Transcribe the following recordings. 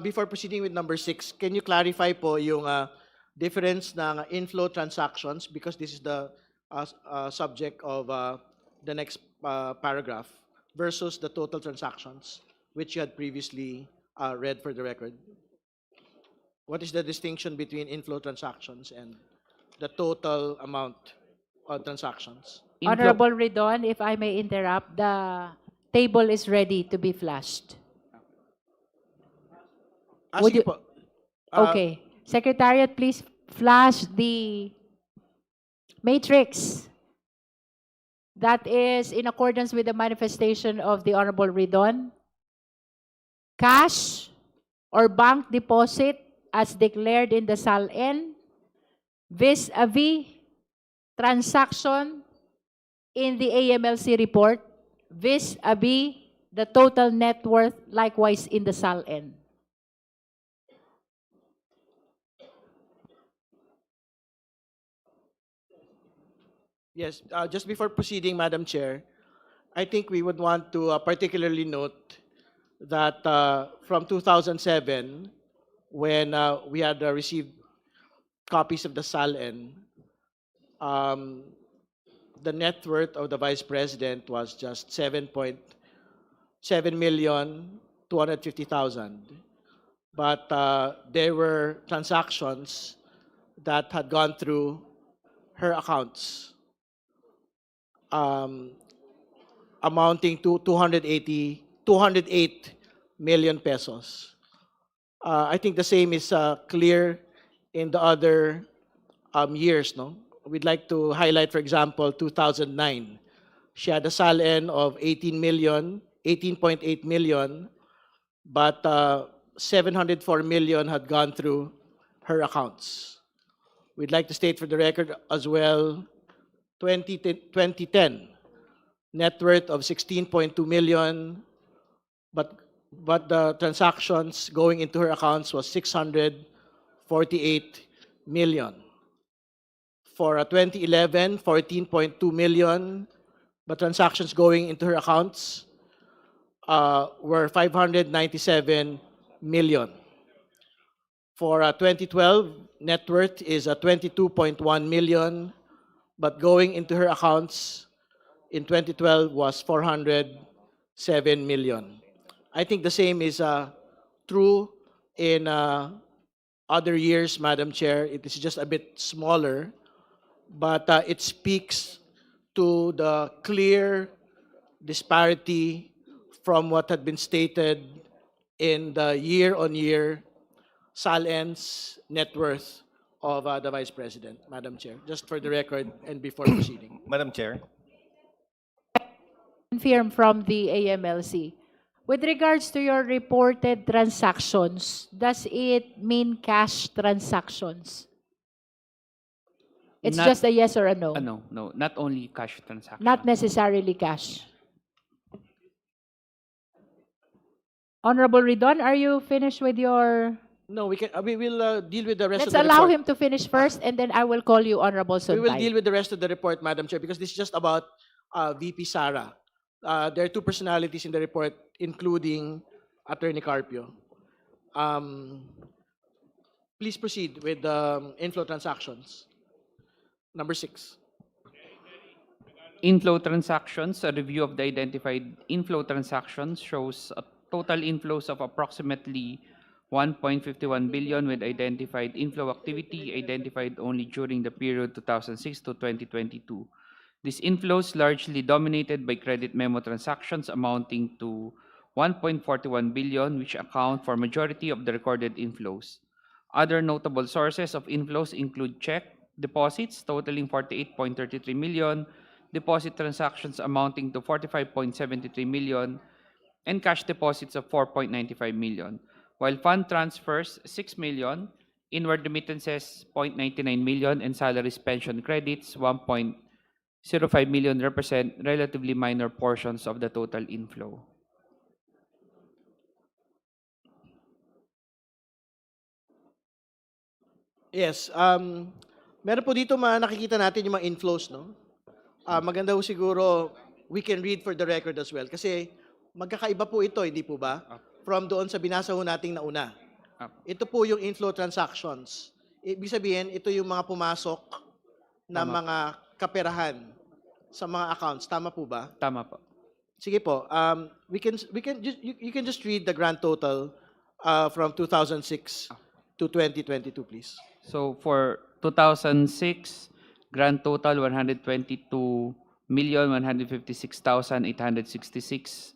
Before proceeding with number 6, can you clarify po yung difference ng inflow transactions, because this is the subject of the next paragraph, versus the total transactions, which you had previously read for the record? What is the distinction between inflow transactions and the total amount of transactions? Honorable Ridon, if I may interrupt, the table is ready to be flashed. Would Sige you- po. Okay. Secretariat, please flash the matrix. That is in accordance with the manifestation of the Honorable Ridon. Cash or bank deposit as declared in the SALN vis-a-vis transaction in the AMLC report vis-a-vis the total net worth likewise in the SALN. Yes, just before proceeding, Madam Chair, I think we would want to particularly note that from 2007, when we had received copies of the SALN, the net worth of the Vice President was just 7,250,000. But there were transactions that had gone through her accounts, amounting to 208 million pesos. I think the same is clear in the other years, no? We'd like to highlight, for example, 2009. She had a SALN of 18.8 million, but 704 million had gone through her accounts. We'd like to state for the record as well, 2010, net worth of 16.2 million, but the transactions going into her accounts was 648 million. For 2011, 14.2 million, but transactions going into her accounts were 597 million. For 2012, net worth is 22.1 million, but going into her accounts in 2012 was 407 million. I think the same is true in other years, Madam Chair. It is just a bit smaller, but it speaks to the clear disparity from what had been stated in the year-on-year SALN's net worth of the Vice President, Madam Chair, just for the record and before proceeding. Madam Chair. Confirm from the AMLC. With regards to your reported transactions, does it mean cash transactions? It's Not- just a yes or a no? No, not only cash transactions. Not necessarily cash. Honorable Ridon, are you finished with your... No, we will deal with the rest Let's of the allow report. him to finish first, and then I will call you Honorable Suntay. We will deal with the rest of the report, Madam Chair, because this is just about VP Sara. There are two personalities in the report, including Attorney Carpio. Please proceed with the inflow transactions. Number 6. Inflow transactions, a review of the identified inflow transactions shows a total inflows of approximately 1.51 billion with identified inflow activity identified only during the period 2006 to 2022. These inflows largely dominated by credit memo transactions amounting to 1.41 billion, which account for majority of the recorded inflows. Other notable sources of inflows include check deposits totaling 48.33 million, deposit transactions amounting to 45.73 million, and cash deposits of 4.95 million, while fund transfers 6 million, inward remittances 0.99 million, and salaries pension credits 1.05 million represent relatively minor portions of the total inflow. Yes, meron po dito nakikita natin yung mga inflows, no? Maganda po siguro we can read for the record as well kasi magkakaiba po ito, hindi po ba? from doon sa binasa ho nating nauna. Apo. Ito po yung inflow transactions. Ibig sabihin, ito yung mga pumasok na Tama. mga kaperahan sa mga accounts. Tama po ba? Tama po. Sige po. You can just read the grand total from 2006 to 2022, please. So for 2006, grand total 122,156,866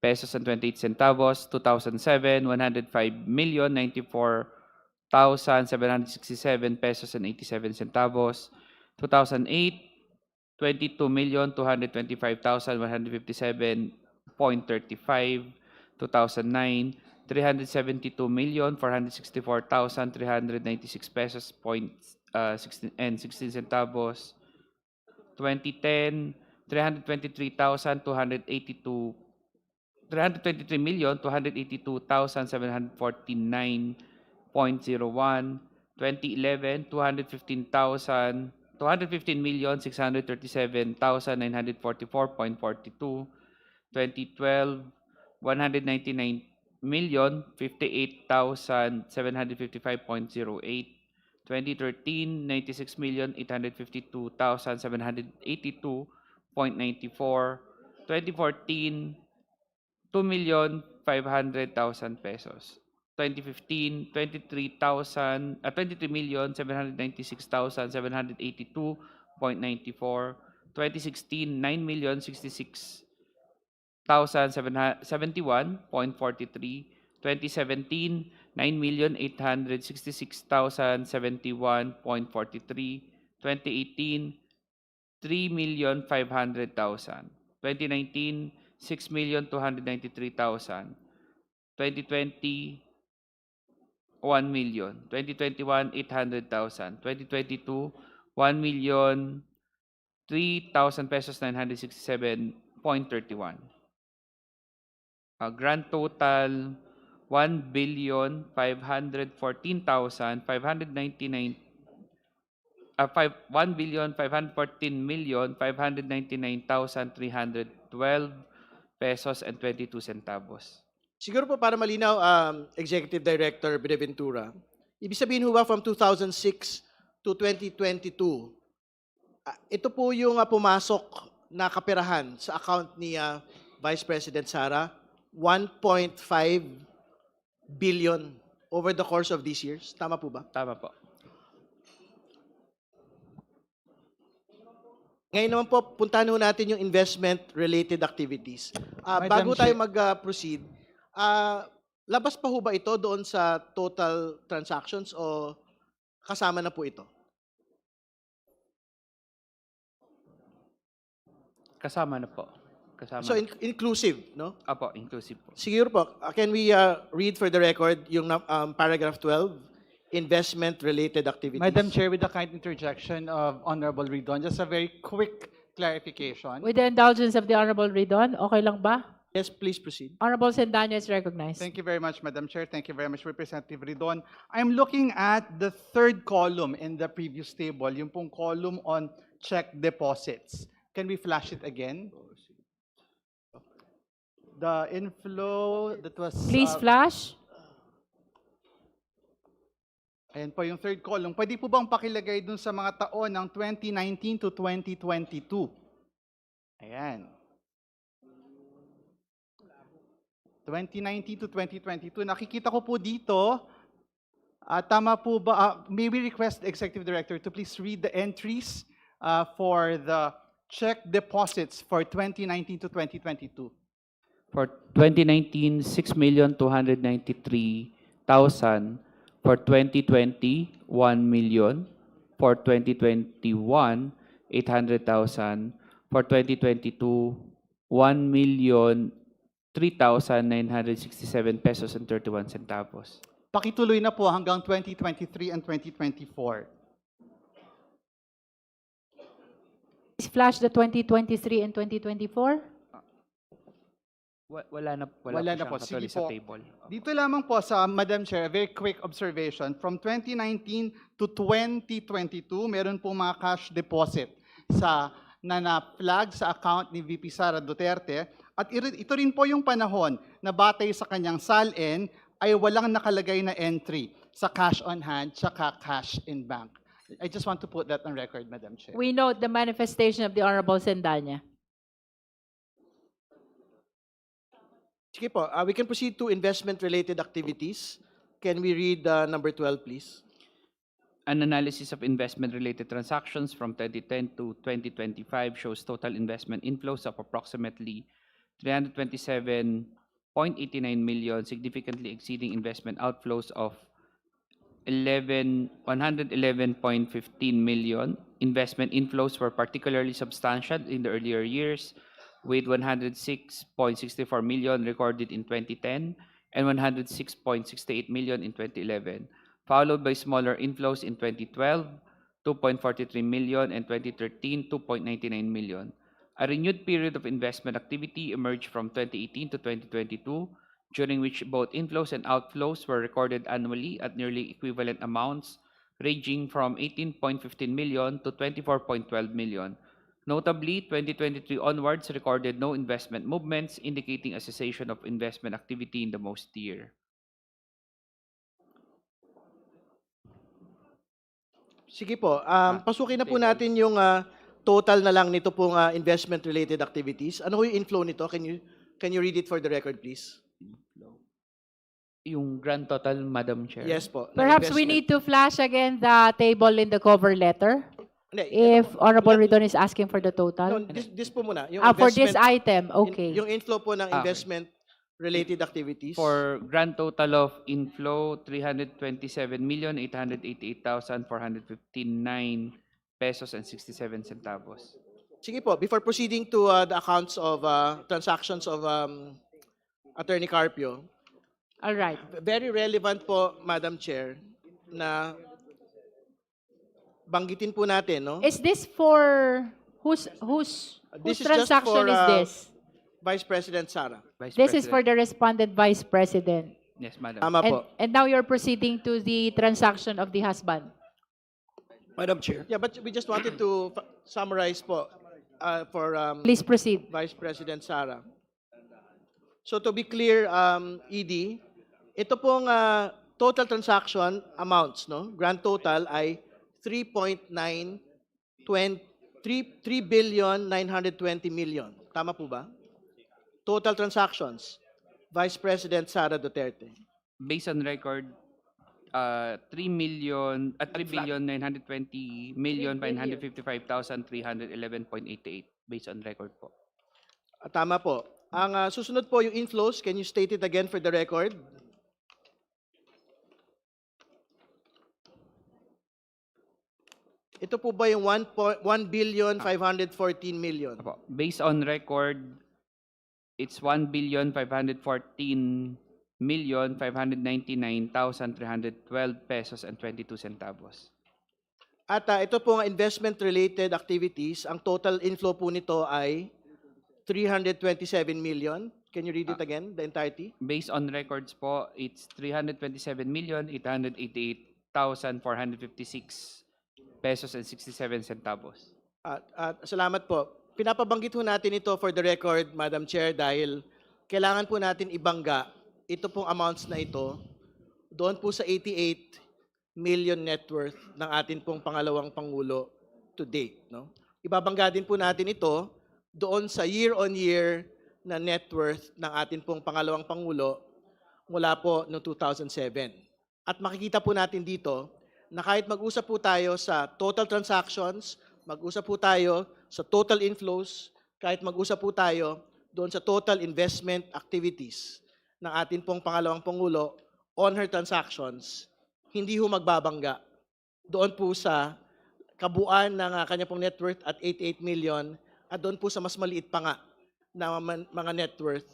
pesos and 28 centavos. 2007, 105,094,767 pesos and 87 centavos. 2008, 22,225,157.35. 2009, 372,464,396 pesos and 16 centavos. 2010, 323,282,749.01. 2011, 215,637,944.42. 2012, 199,058,755.08. 2013, 96,852,782.94. 2014, 2,500,000 pesos. 2015, 23,796,782.94. 2016, 9,066,071.43. 2017, 9,866,071.43. 2018, 3,500,000. 2019, 6,293,000. 2020, 1 million. 2021, 800,000. 2022, 1,003,000 pesos 967.31. Grand total 1,514,599 1,514,599,312 pesos and 22 centavos. Siguro po para malinaw, Executive Director Benaventura, ibig sabihin ho ba from 2006 to 2022, ito po yung pumasok na kaperahan sa account ni Vice President Sara, 1.5 billion over the course of these years. Tama po ba? Tama po. Ngayon naman po, puntahan ho natin yung investment-related activities. Madam Bago tayo Chair. mag-proceed, labas pa ho ba ito doon sa total transactions o kasama na po ito? Kasama na po. Kasama. So inclusive, no? Apo, inclusive po. Siguro po, can we read for the record yung paragraph 12, investment-related activities? Madam Chair, with the kind interjection of Honorable Ridon, just a very quick clarification. With the indulgence of the Honorable Ridon, okay lang ba? Yes, please proceed. Honorable Sendanya is recognized. Thank you very much, Madam Chair. Thank you very much, Representative Ridon. I'm looking at the third column in the previous table, yung pong column on check deposits. Can we flash it again? The inflow that was... Please flash. Ayan po yung third column. Pwede po bang pakilagay dun sa mga taon ng 2019 to 2022? Ayan. 2019 to 2022. Nakikita ko po dito, tama po ba, may we request the Executive Director to please read the entries for the check deposits for 2019 to 2022. For 2019, 6,293,000. For 2020, 1 million. For 2021, 800,000. For 2022, 1,003,967 pesos and 31 centavos. Pakituloy na po hanggang 2023 and 2024. Please flash the 2023 and 2024. Wala na po Wala na siyang po. katuloy Sige sa po. table. Dito lamang po sa Madam Chair, a very quick observation. From 2019 to 2022, meron po mga cash deposit na na-flag sa account ni VP Sara Duterte At ito rin po yung panahon na batay sa kanyang SALN ay walang nakalagay na entry sa cash on hand tsaka cash in bank. I just want to put that on record, Madam Chair. We note the manifestation of the Honorable Sendanya. Sige po, we can proceed to investment-related activities. Can we read number 12, please? An analysis of investment-related transactions from 2010 to 2025 shows total investment inflows of approximately 327.89 million, significantly exceeding investment outflows of 111.15 million. Investment inflows were particularly substantial in the earlier years, with 106.64 million recorded in 2010 and 106.68 million in 2011, followed by smaller inflows in 2012, 2.43 million, and 2013, 2.99 million. A renewed period of investment activity emerged from 2018 to 2022, during which both inflows and outflows were recorded annually at nearly equivalent amounts, ranging from 18.15 million to 24.12 million. Notably, 2023 onwards recorded no investment movements, indicating a cessation of investment activity in the most year. Sige po, pasukin na po table. natin yung total na lang nito pong investment-related activities. Ano ho yung inflow nito? Can you read it for the record, please? Yung grand total, Madam Chair. Yes po. na Perhaps we investment. need to flash again the table in the cover letter. Hindi, If ito po. Honorable Ridon is asking for the No, total. this po muna. Yung For this investment- item, okay. Yung inflow po ng Okay. investment-related activities. For grand total of inflow, 327,888,459 pesos and 67 centavos. Sige po, before proceeding to the accounts of transactions of Attorney Carpio, All right. very relevant po, Madam Chair, na banggitin po natin, no? Is this for whose This is just transaction for, is this? Vice President Sara. Vice This is for President. the respondent vice president. Yes, Madam. Tama po. And now you're proceeding to the transaction of the husband. Madam Chair. Yeah, but we just wanted to summarize po for Please proceed. Vice President Sara. So to be clear, ED, ito pong total transaction amounts, no? Grand total ay 3,920 million. Tama po ba? Total transactions, Vice President Sara Duterte. Based on record, 3,920,555,311.88 based on record po. Tama po. Ang susunod po yung inflows, can you state it again for the record? Ito po ba yung 1,514 million? Apo. Based on record, it's 1,514,599,312 pesos and 22 centavos. At ito po ang investment-related activities, ang total inflow po nito ay 327 million. Can you read it again, the entirety? Based on records po, it's 327,888,456 pesos and 67 centavos. At salamat po. Pinapabanggit po natin ito for the record, Madam Chair, dahil kailangan po natin ibangga ito pong amounts na ito doon po sa 88 million net worth ng atin pong pangalawang Pangulo to date. No? Ibabangga din po natin ito doon sa year-on-year na net worth ng atin pong pangalawang Pangulo mula po noong 2007. At makikita po natin dito na kahit mag-usap po tayo sa total transactions, mag-usap po tayo sa total inflows, kahit mag-usap po tayo doon sa total investment activities ng atin pong pangalawang Pangulo on her transactions, hindi ho magbabangga doon po sa kabuuan ng kanya pong net worth at 88 million at doon po sa mas maliit pa nga na mga net worth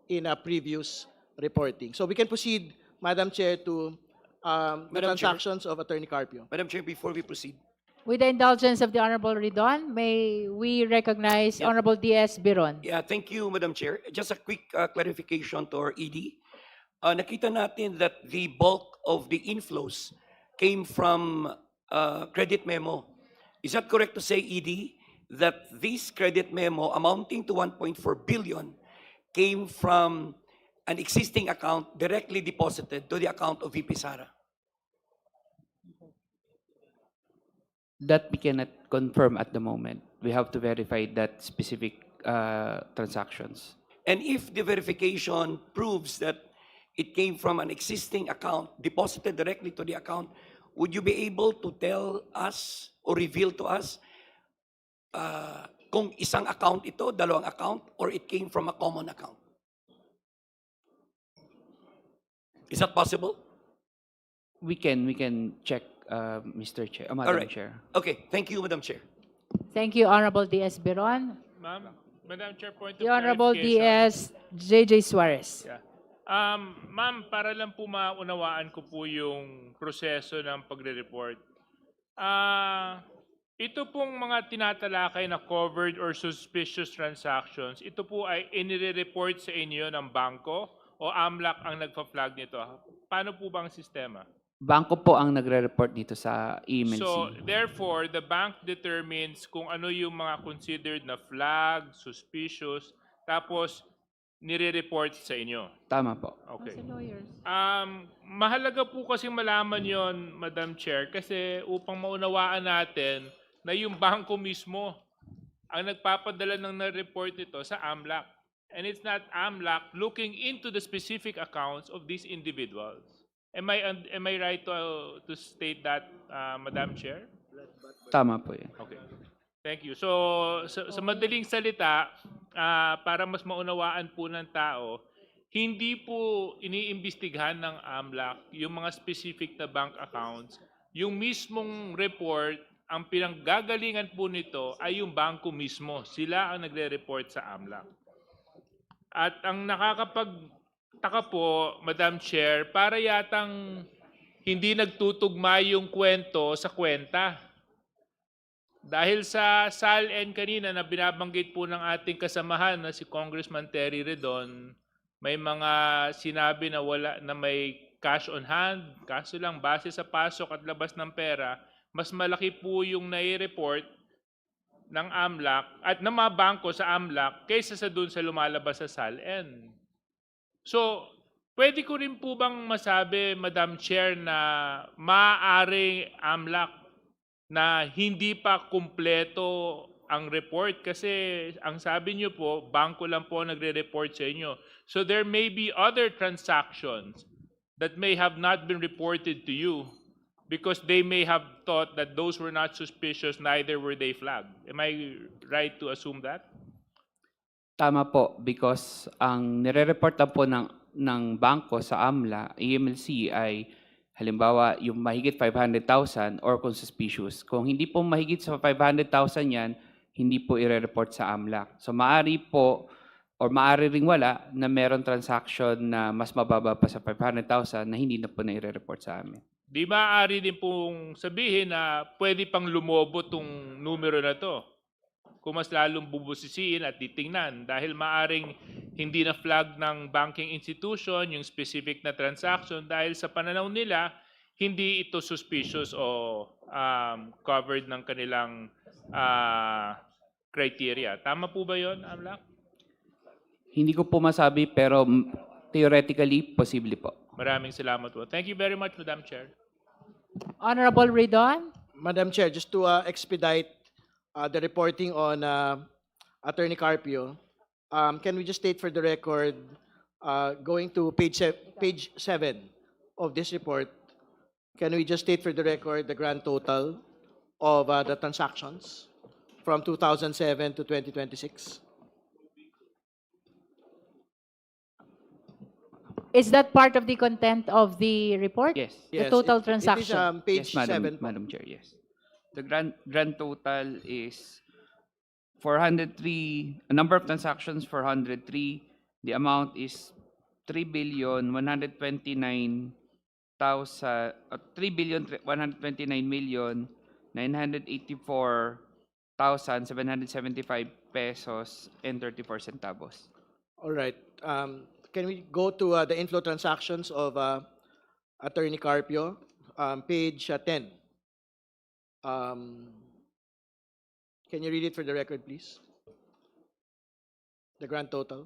in previous reporting. So we can proceed, Madam Chair, to the Madam Chair. transactions of Attorney Carpio. Madam Chair, before we proceed, With the indulgence of the Honorable Ridon, may we recognize Yeah. Honorable D.S. Biron. yeah, thank you, Madam Chair. Just a quick clarification to our ED. Nakita natin that the bulk of the inflows came from credit memo. Is that correct to say, ED, that this credit memo amounting to 1.4 billion came from an existing account directly deposited to the account of VP Sara? That we cannot confirm at the moment. We have to verify that specific transactions. And if the verification proves that it came from an existing account deposited directly to the account, would you be able to tell us or reveal to us kung isang account ito, dalawang account, or it came from a common account? Is that possible? We can check, Mr. Chair, All Madam right. Chair. Okay, thank you, Madam Chair. Thank you, Honorable D.S. Biron. Ma'am, Madam Chair, point of The Honorable clarification. D.S. J.J. Suarez. Yeah. Ma'am, para lang po maunawaan ko po yung proseso ng pagre-report. Ito pong mga tinatalakay na covered or suspicious transactions, ito po ay inire-report sa inyo ng bangko o AMLAC ang nagpa-flag nito? Paano po ba ang sistema? Bangko po ang nagre-report dito sa EMLC. So, therefore, the bank determines kung ano yung mga considered na flag, suspicious, tapos nire-report sa inyo. Tama po. Okay. lawyers. Mahalaga po kasi malaman yon, Madam Chair, kasi upang maunawaan natin na yung bangko mismo ang nagpapadala ng na-report nito sa AMLAC. And it's not AMLAC looking into the specific accounts of these individuals. Am I right to state that, Madam Chair? Tama po yan. Okay. Thank you. So, sa madaling salita, para mas maunawaan po ng tao, hindi po iniimbestigahan ng AMLAC yung mga specific na bank accounts. Yung mismong report, ang pinanggagalingan po nito ay yung bangko mismo. Sila ang nagre-report sa AMLAC. At ang nakakapagtaka po, Madam Chair, para yatang hindi nagtutugma yung kwento sa kwenta. Dahil sa SALN kanina na binabanggit po ng ating kasamahan na si Congressman Terry Redon, may mga sinabi na wala na may cash on hand, kaso lang base sa pasok at labas ng pera, mas malaki po yung nai-report ng AMLAC at ng mga bangko sa AMLAC kaysa sa dun sa lumalabas sa SALN. So, pwede ko rin po bang masabi, Madam Chair, na maaari AMLAC na hindi pa kumpleto ang report kasi ang sabi niyo po, bangko lang po nagre-report sa inyo. So there may be other transactions that may have not been reported to you because they may have thought that those were not suspicious, neither were they flagged. Am I right to assume that? Tama po, because ang nire-report lang po ng bangko sa AMLA, EMLC ay halimbawa yung mahigit 500,000 or kung suspicious. Kung hindi po mahigit sa 500,000 yan, hindi po i-report sa AMLAC. So maari po or maari ring wala na meron transaction na mas mababa pa sa 500,000 na hindi na po na i-report sa amin. Di maaari din pong sabihin na pwede pang lumobo tong numero na to kung mas lalong bubusisiin at titingnan dahil maaring hindi na flag ng banking institution yung specific na transaction dahil sa pananaw nila hindi ito suspicious o covered ng kanilang criteria. Tama po ba yun, AMLAC? Hindi ko po masabi pero theoretically, posible po. Maraming salamat po. Thank you very much, Madam Chair. Honorable Redon. Madam Chair, just to expedite the reporting on Attorney Carpio, can we just state for the record, going to page 7 of this report, can we just state for the record the grand total of the transactions from 2007 to 2026? Is that part of the content of the report? Yes. The total It is transaction. page Yes, Madam, 7. Madam Chair, yes. The grand total is 403, a number of transactions 403. The amount is 3,129,984,775 pesos and 34 centavos. All right. Can we go to the inflow transactions of Attorney Carpio, page 10? Can you read it for the record, please? The grand total.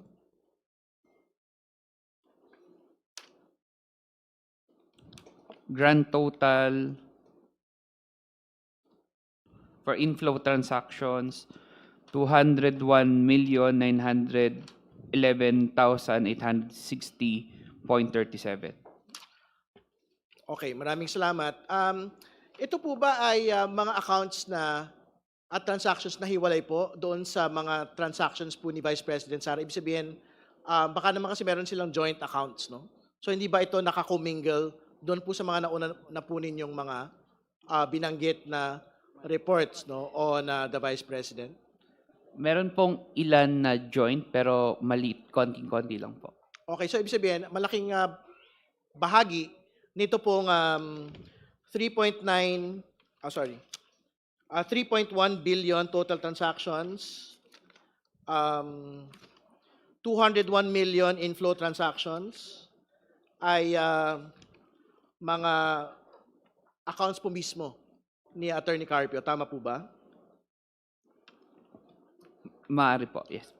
grand total for inflow transactions, 201,911,860.37. Okay, maraming salamat. Ito po ba ay mga accounts na at transactions na hiwalay po doon sa mga transactions po ni Vice President Sara? Ibig sabihin, baka naman kasi meron silang joint accounts, no? So hindi ba ito nakakomingle doon po sa mga nauna na po ninyong mga binanggit na reports, no, on the Vice President? Meron pong ilan na joint pero maliit, konting-konti lang po. Okay, so ibig sabihin, malaking bahagi nito pong 3.9, 3.1 billion total transactions, 201 million inflow transactions ay mga accounts po mismo ni Attorney Carpio. Tama po ba? Maaari po, yes.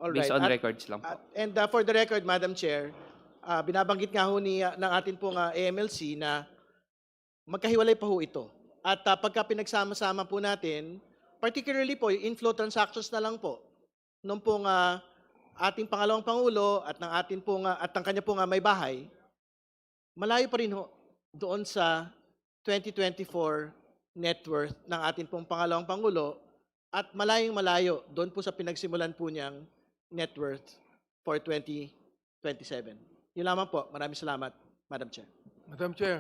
Alright. Based on At- records lang po. And for the record, Madam Chair, binabanggit nga ho ng atin pong AMLC na magkahiwalay pa ho ito. At pagka pinagsama-sama po natin, particularly po, yung inflow transactions na lang po, nung pong ating pangalawang Pangulo at ng atin pong, at ng kanya pong may bahay, malayo pa rin ho doon sa 2024 net worth ng atin pong pangalawang Pangulo at malayong malayo doon po sa pinagsimulan po niyang net worth for 2027. Yun lamang po. Maraming salamat, Madam Chair. Madam Chair.